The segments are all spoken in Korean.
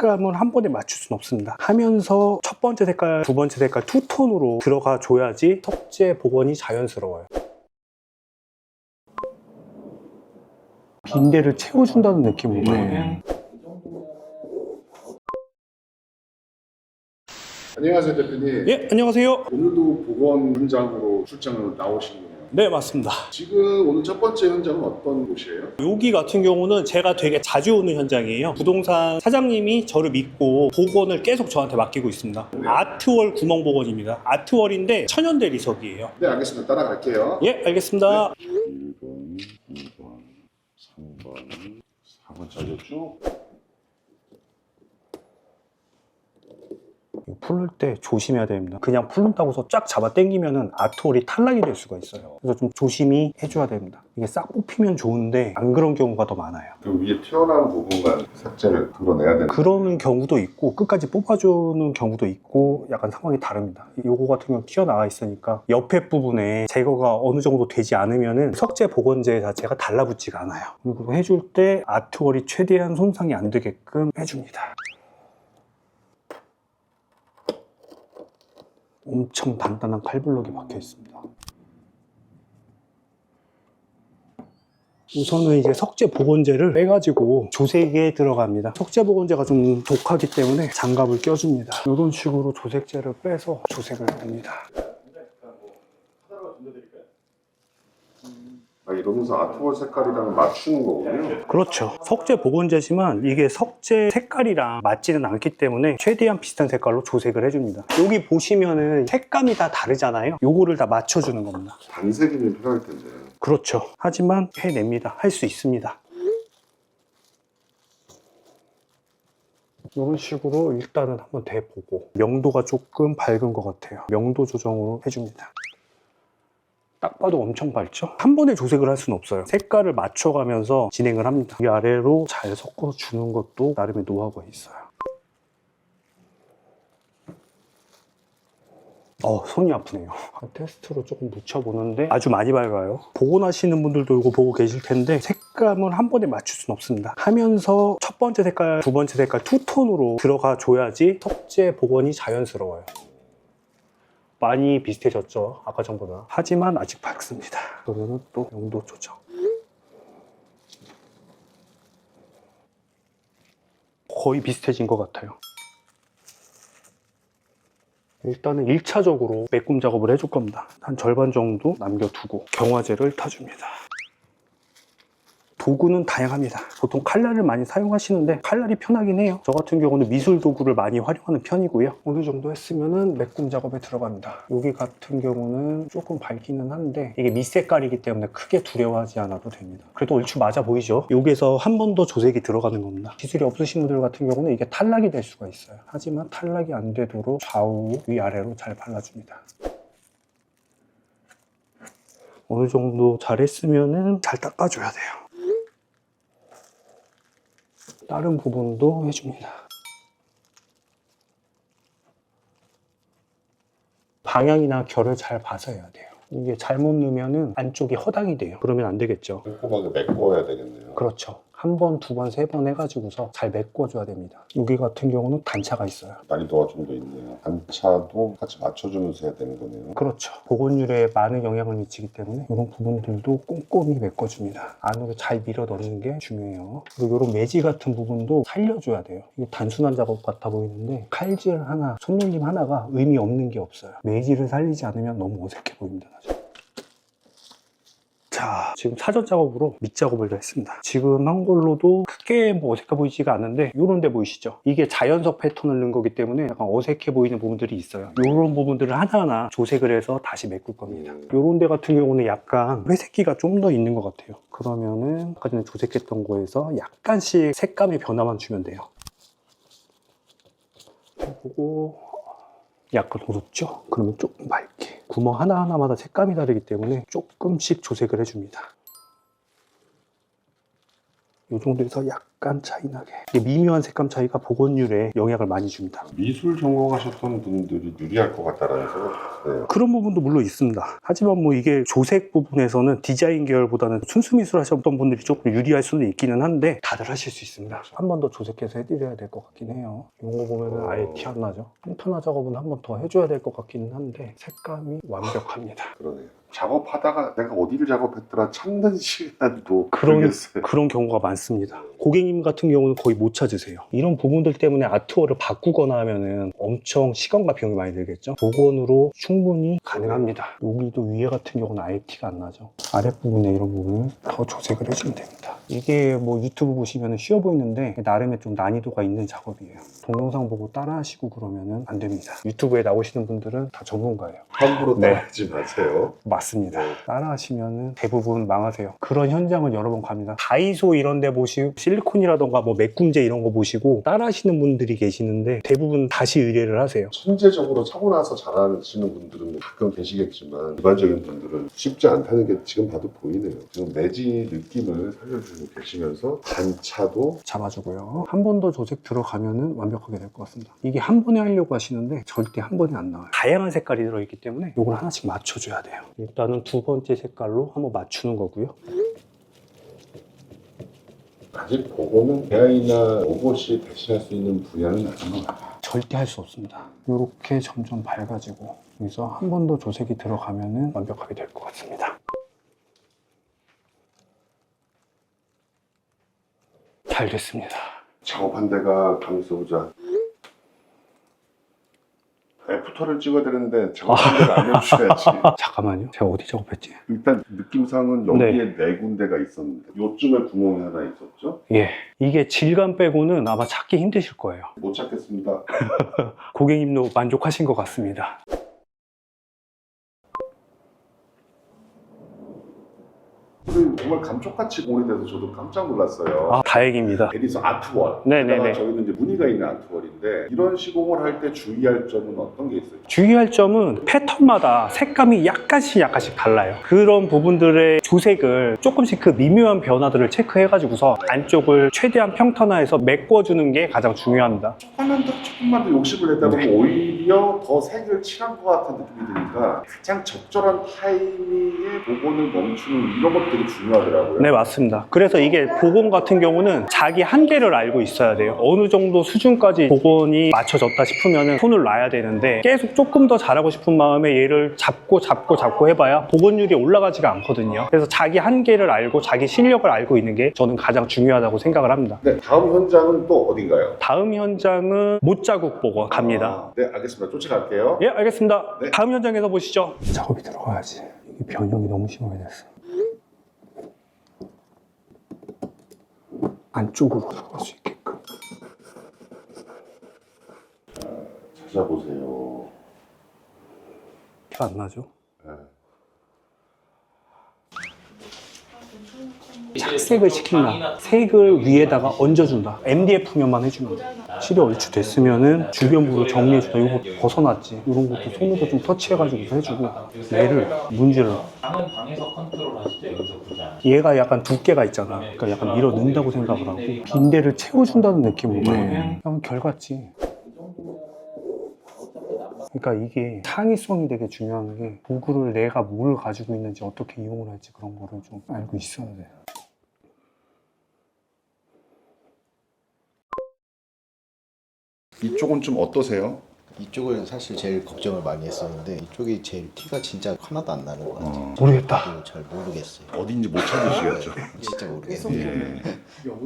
색감을 한 번에 맞출 수는 없습니다. 하면서 첫 번째 색깔, 두 번째 색깔 투톤으로 들어가 줘야지 석재 복원이 자연스러워요. 빈대를 채워준다는 느낌으로. 안녕하세요, 대표님. 예, 안녕하세요. 오늘도 복원 현장으로 출장을 나오신 거예요? 네, 맞습니다. 지금 오늘 첫 번째 현장은 어떤 곳이에요? 여기 같은 경우는 제가 되게 자주 오는 현장이에요. 부동산 사장님이 저를 믿고 복원을 계속 저한테 맡기고 있습니다. 네. 아트월 구멍 복원입니다. 아트월인데 천연대 리석이에요. 네, 알겠습니다. 따라갈게요. 예, 알겠습니다. 1번, 2번, 3번, 4번 잘렸죠? 풀을 때 조심해야 됩니다. 그냥 풀른다고 해서 쫙 잡아 당기면은 아트월이 탈락이 될 수가 있어요. 그래서 좀 조심히 해줘야 됩니다. 이게 싹 뽑히면 좋은데 안 그런 경우가 더 많아요. 그 위에 튀어나온 부분만 삭제를 드러내야 되는 그러는 경우도 있고 끝까지 뽑아주는 경우도 있고 약간 상황이 다릅니다. 요거 같은 경우 튀어나와 있으니까 옆에 부분에 제거가 어느 정도 되지 않으면은 석재 복원제 자체가 달라붙지가 않아요. 그리고 해줄 때 아트월이 최대한 손상이 안 되게끔 해줍니다. 엄청 단단한 칼블럭이 박혀 있습니다. 우선은 이제 석재 복원제를 빼가지고 조색에 들어갑니다. 석재 복원제가 좀 독하기 때문에 장갑을 껴줍니다. 이런 식으로 조색제를 빼서 조색을 합니다. 이러면서 아트월 색깔이랑 맞추는 거군요. 그렇죠. 석재 복원제지만 이게 석재 색깔이랑 맞지는 않기 때문에 최대한 비슷한 색깔로 조색을 해줍니다. 여기 보시면은 색감이 다 다르잖아요. 요거를 다 맞춰주는 겁니다. 반색이면 필요할 텐데. 그렇죠. 하지만 해냅니다. 할 수 있습니다. 이런 식으로 일단은 한번 대보고 명도가 조금 밝은 것 같아요. 명도 조정으로 해줍니다. 딱 봐도 엄청 밝죠? 한 번에 조색을 할 수는 없어요. 색깔을 맞춰가면서 진행을 합니다. 위아래로 잘 섞어주는 것도 나름의 노하우가 있어요. 손이 아프네요. 테스트로 조금 묻혀보는데 아주 많이 밝아요. 복원하시는 분들도 이거 보고 계실 텐데 색감을 한 번에 맞출 수는 없습니다. 하면서 첫 번째 색깔, 두 번째 색깔 투톤으로 들어가 줘야지 석재 복원이 자연스러워요. 많이 비슷해졌죠, 아까 전보다. 하지만 아직 밝습니다. 그러면 또 명도 조정. 거의 비슷해진 것 같아요. 일단은 1차적으로 메꿈 작업을 해줄 겁니다. 한 절반 정도 남겨두고 경화제를 타줍니다. 도구는 다양합니다. 보통 칼날을 많이 사용하시는데 칼날이 편하긴 해요. 저 같은 경우는 미술 도구를 많이 활용하는 편이고요. 어느 정도 했으면은 메꿈 작업에 들어갑니다. 여기 같은 경우는 조금 밝기는 한데 이게 밑색깔이기 때문에 크게 두려워하지 않아도 됩니다. 그래도 얼추 맞아 보이죠? 여기서 한 번 더 조색이 들어가는 겁니다. 기술이 없으신 분들 같은 경우는 이게 탈락이 될 수가 있어요. 하지만 탈락이 안 되도록 좌우 위아래로 잘 발라줍니다. 어느 정도 잘했으면은 잘 닦아줘야 돼요. 다른 부분도 해줍니다. 방향이나 결을 잘 봐서 해야 돼요. 이게 잘못 넣으면 안쪽이 허당이 돼요. 그러면 안 되겠죠. 꼼꼼하게 메꿔야 되겠네요. 그렇죠. 한 번, 두 번, 세 번 해가지고서 잘 메꿔줘야 됩니다. 여기 같은 경우는 단차가 있어요. 난이도가 좀 더 있네요. 단차도 같이 맞춰주면서 해야 되는 거네요. 그렇죠. 복원율에 많은 영향을 미치기 때문에 이런 부분들도 꼼꼼히 메꿔줍니다. 안으로 잘 밀어 넣는 게 중요해요. 그리고 이런 매지 같은 부분도 살려줘야 돼요. 이게 단순한 작업 같아 보이는데 칼질 하나, 손놀림 하나가 의미 없는 게 없어요. 매지를 살리지 않으면 너무 어색해 보입니다. 나중에. 자, 지금 사전 작업으로 밑 작업을 했습니다. 지금 한 걸로도 크게 뭐 어색해 보이지가 않는데 이런 데 보이시죠? 이게 자연석 패턴을 넣은 거기 때문에 약간 어색해 보이는 부분들이 있어요. 이런 부분들을 하나하나 조색을 해서 다시 메꿀 겁니다. 이런 데 같은 경우는 약간 회색기가 좀 더 있는 것 같아요. 그러면은 아까 전에 조색했던 거에서 약간씩 색감의 변화만 주면 돼요. 해보고 약간 어둡죠? 그러면 조금 밝게. 구멍 하나하나마다 색감이 다르기 때문에 조금씩 조색을 해줍니다. 이 정도에서 약간 차이 나게. 이게 미묘한 색감 차이가 복원율에 영향을 많이 줍니다. 미술 전공하셨던 분들이 유리할 것 같다라는 생각이 드네요. 그런 부분도 물론 있습니다. 하지만 뭐 이게 조색 부분에서는 디자인 계열보다는 순수 미술 하셨던 분들이 조금 유리할 수는 있기는 한데 다들 하실 수 있습니다. 한 번 더 조색해서 해드려야 될 것 같긴 해요. 이런 거 보면은 아예 티 안 나죠. 평탄화 작업은 한 번 더 해줘야 될 것 같기는 한데 색감이 완벽합니다. 그러네요. 작업하다가 내가 어디를 작업했더라 찾는 시간도 그런 걸렸어요. 경우가 많습니다. 고객님 같은 경우는 거의 못 찾으세요. 이런 부분들 때문에 아트월을 바꾸거나 하면은 엄청 시간과 비용이 많이 들겠죠. 복원으로 충분히 가능합니다. 여기도 위에 같은 경우는 아예 티가 안 나죠. 아랫부분에 이런 부분을 더 조색을 해주면 됩니다. 이게 뭐 유튜브 보시면 쉬워 보이는데 나름의 좀 난이도가 있는 작업이에요. 동영상 보고 따라 하시고 그러면은 안 됩니다. 유튜브에 나오시는 분들은 다 전문가예요. 함부로 네. 따라하지 마세요. 맞습니다. 따라 하시면은 대부분 망하세요. 그런 현장은 여러 번 갑니다. 다이소 이런 데 보시고 실리콘이라던가 뭐 메꿈제 이런 거 보시고 따라 하시는 분들이 계시는데 대부분 다시 의뢰를 하세요. 천재적으로 타고나서 잘하시는 분들은 가끔 계시겠지만 일반적인 분들은 쉽지 않다는 게 지금 봐도 보이네요. 지금 매지 느낌을 살려주고 계시면서 단차도 잡아주고요. 한 번 더 조색 들어가면은 완벽하게 될 것 같습니다. 이게 한 번에 하려고 하시는데 절대 한 번에 안 나와요. 다양한 색깔이 들어있기 때문에 이걸 하나씩 맞춰줘야 돼요. 일단은 두 번째 색깔로 한번 맞추는 거고요. 아직 그거는 AI나 로봇이 대신할 수 있는 분야는 아닌 것 같아요. 절대 할 수 없습니다. 이렇게 점점 밝아지고 여기서 한 번 더 조색이 들어가면은 완벽하게 될 것 같습니다. 잘 됐습니다. 작업한 데가 가만있어 보자. 애프터를 찍어야 되는데 작업한 데를 안 해주셔야지. 잠깐만요. 제가 어디 작업했지? 일단 느낌상은 여기에 네 군데가 있었는데 요쯤에 구멍이 하나 있었죠? 예. 이게 질감 빼고는 아마 찾기 힘드실 거예요. 못 찾겠습니다. 고객님도 만족하신 것 같습니다. 근데 정말 감쪽같이 공이 돼서 저도 깜짝 놀랐어요. 아, 다행입니다. 에디서 아트월. 네네네. 게다가 저기는 이제 무늬가 있는 아트월인데 이런 시공을 할 때 주의할 점은 어떤 게 있어요? 주의할 점은 패턴마다 색감이 약간씩 달라요. 그런 부분들의 조색을 조금씩 그 미묘한 변화들을 체크해가지고서 안쪽을 최대한 평탄화해서 메꿔주는 게 가장 중요합니다. 조금만 더 욕심을 냈다 보면 오히려 더 색을 칠한 것 같은 느낌이 드니까 가장 적절한 타이밍에 복원을 멈추는 이런 것도 되게 중요하더라고요. 네, 맞습니다. 그래서 이게 복원 같은 경우는 자기 한계를 알고 있어야 돼요. 어느 정도 수준까지 복원이 맞춰졌다 싶으면 손을 놔야 되는데 계속 조금 더 잘하고 싶은 마음에 얘를 잡고 해봐야 복원율이 올라가지가 않거든요. 그래서 자기 한계를 알고 자기 실력을 알고 있는 게 저는 가장 중요하다고 생각을 합니다. 네, 다음 현장은 또 어딘가요? 다음 현장은 못자국 복원 갑니다. 네, 알겠습니다. 쫓아갈게요. 예, 알겠습니다. 네. 다음 현장에서 보시죠. 작업이 들어가야지. 이게 변형이 너무 심하게 됐어. 안쪽으로 들어갈 수 있게끔. 찾아보세요. 티가 안 나죠? 네. 착색을 시킨다. 색을 위에다가 얹어준다. MDF면만 해주면 돼. 실이 얼추 됐으면은 주변부로 정리해준다. 이거 벗어났지. 이런 것도 손으로 좀 터치해가지고 해주고 얘를 문질러. 방은 방에서 컨트롤 하시죠. 여기서 보자. 얘가 약간 두께가 있잖아. 그러니까 약간 밀어 넣는다고 생각을 하고 빈대를 채워준다는 느낌으로 그냥 결 같지. 그러니까 이게 창의성이 되게 중요한 게 도구를 내가 뭘 가지고 있는지 어떻게 이용을 할지 그런 거를 좀 알고 있어야 돼요. 이쪽은 좀 어떠세요? 이쪽을 사실 제일 걱정을 많이 했었는데 이쪽이 제일 티가 진짜 하나도 안 나는 것 같아요. 모르겠다. 저도 잘 모르겠어요. 어딘지 못 찾으시겠죠? 진짜 모르겠어요.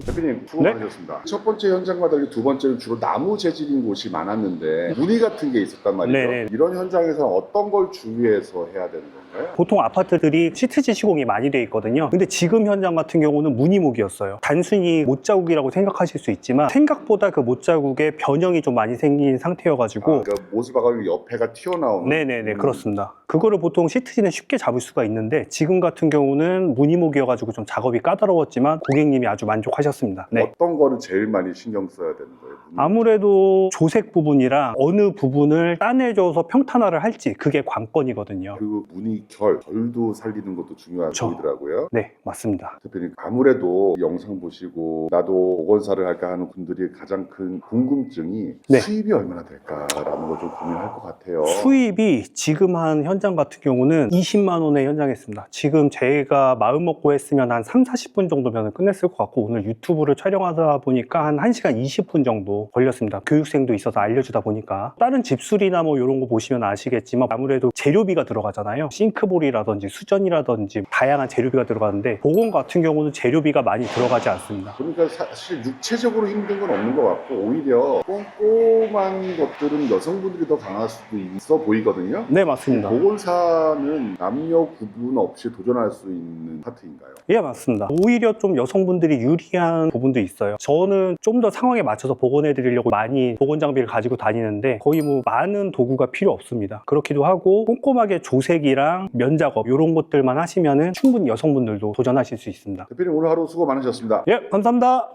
대표님 수고 네? 많으셨습니다. 첫 번째 현장과 달리 두 번째는 주로 나무 재질인 곳이 많았는데 무늬 같은 게 있었단 말이죠. 네네. 이런 현장에서는 어떤 걸 주의해서 해야 되는 건가요? 보통 아파트들이 시트지 시공이 많이 돼 있거든요. 근데 지금 현장 같은 경우는 무늬목이었어요. 단순히 못자국이라고 생각하실 수 있지만 생각보다 그 못자국에 변형이 좀 많이 생긴 상태여가지고 그러니까 못을 박아면 옆에가 튀어나오는. 네네네 그렇습니다. 그거를 보통 시트지는 쉽게 잡을 수가 있는데 지금 같은 경우는 무늬목이어가지고 좀 작업이 까다로웠지만 고객님이 아주 만족하셨습니다. 네. 어떤 거를 제일 많이 신경 써야 되는 거예요? 아무래도 조색 부분이랑 어느 부분을 따내줘서 평탄화를 할지 그게 관건이거든요. 그리고 무늬 결도 살리는 것도 중요한 그쵸. 보이더라고요. 네, 맞습니다. 대표님, 아무래도 영상 보시고 나도 보건사를 할까 하는 분들이 가장 큰 궁금증이 네. 수입이 얼마나 될까라는 걸 좀 고민할 것 같아요. 수입이 지금 한 현장 같은 경우는 20만 원에 현장했습니다. 지금 제가 마음 먹고 했으면 한 3, 40분 정도면 끝냈을 것 같고 오늘 유튜브를 촬영하다 보니까 한 1시간 20분 정도 걸렸습니다. 교육생도 있어서 알려주다 보니까 다른 집술이나 뭐 이런 거 보시면 아시겠지만 아무래도 재료비가 들어가잖아요. 싱크볼이라든지 수전이라든지 다양한 재료비가 들어가는데 보건 같은 경우는 재료비가 많이 들어가지 않습니다. 그러니까 사실 육체적으로 힘든 건 없는 것 같고 오히려 꼼꼼한 것들은 여성분들이 더 강할 수도 있어 보이거든요. 네, 맞습니다. 보건사는 남녀 구분 없이 도전할 수 있는 파트인가요? 예, 맞습니다. 오히려 좀 여성분들이 유리한 부분도 있어요. 저는 좀 더 상황에 맞춰서 복원해 드리려고 많이 복원 장비를 가지고 다니는데 거의 뭐 많은 도구가 필요 없습니다. 그렇기도 하고 꼼꼼하게 조색이랑 면작업 이런 것들만 하시면은 충분히 여성분들도 도전하실 수 있습니다. 대표님, 오늘 하루 수고 많으셨습니다. 예, 감사합니다.